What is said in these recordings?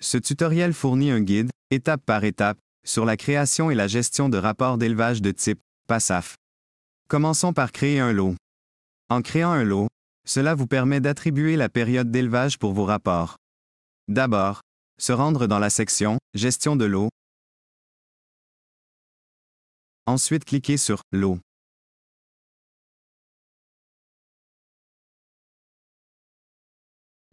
Ce tutoriel fournit un guide, étape par étape, sur la création et la gestion de rapports d'élevage de type PASAF. Commençons par créer un lot. En créant un lot, cela vous permet d'attribuer la période d'élevage pour vos rapports. D'abord, se rendre dans la section « Gestion de lot ». Ensuite, cliquez sur « Lot ».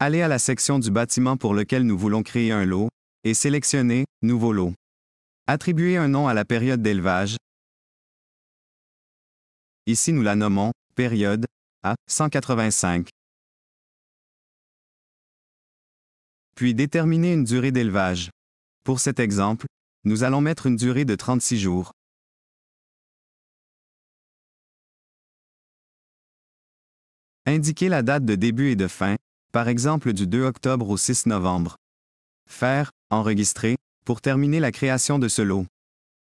Allez à la section du bâtiment pour lequel nous voulons créer un lot, et sélectionnez « Nouveau lot ». Attribuez un nom à la période d'élevage. Ici nous la nommons « Période » à 185. Puis déterminez une durée d'élevage. Pour cet exemple, nous allons mettre une durée de 36 jours. Indiquez la date de début et de fin, par exemple du 2 octobre au 6 novembre. Faire « Enregistrer » pour terminer la création de ce lot.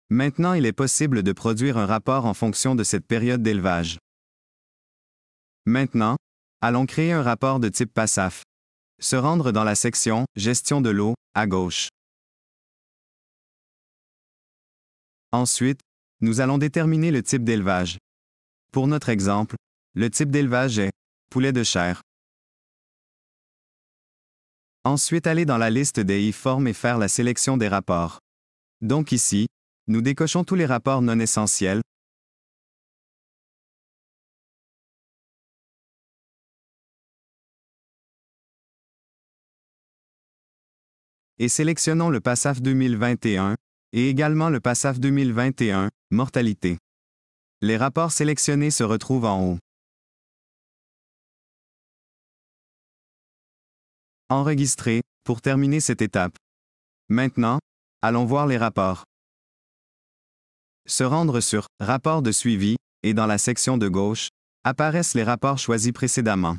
Maintenant, il est possible de produire un rapport en fonction de cette période d'élevage. Maintenant, allons créer un rapport de type PASAF. Se rendre dans la section « Gestion de lot » à gauche. Ensuite, nous allons déterminer le type d'élevage. Pour notre exemple, le type d'élevage est « poulet de chair ». Ensuite, allez dans la liste des formes et faire la sélection des rapports. Donc ici, nous décochons tous les rapports non essentiels. Et sélectionnons le PASAF 2021, et également le PASAF 2021, mortalité. Les rapports sélectionnés se retrouvent en haut. Enregistrer, pour terminer cette étape. Maintenant, allons voir les rapports. Se rendre sur « Rapport de suivi » et dans la section de gauche, apparaissent les rapports choisis précédemment.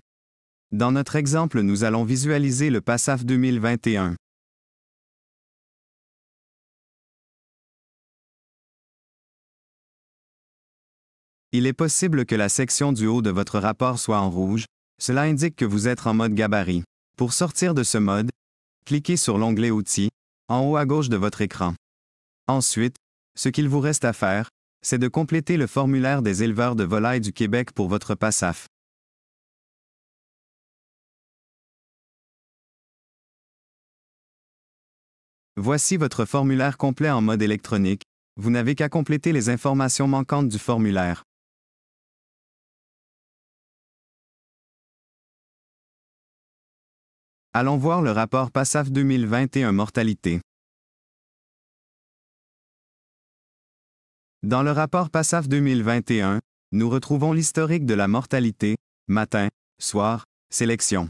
Dans notre exemple, nous allons visualiser le PASAF 2021. Il est possible que la section du haut de votre rapport soit en rouge, cela indique que vous êtes en mode gabarit. Pour sortir de ce mode, cliquez sur l'onglet Outils, en haut à gauche de votre écran. Ensuite, ce qu'il vous reste à faire, c'est de compléter le formulaire des éleveurs de volailles du Québec pour votre PASAF. Voici votre formulaire complet en mode électronique. Vous n'avez qu'à compléter les informations manquantes du formulaire. Allons voir le rapport PASAF 2021 mortalité. Dans le rapport PASAF 2021, nous retrouvons l'historique de la mortalité, matin, soir, sélection.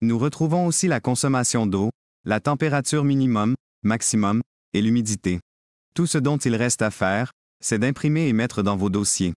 Nous retrouvons aussi la consommation d'eau, la température minimum, maximum, et l'humidité. Tout ce dont il reste à faire, c'est d'imprimer et mettre dans vos dossiers.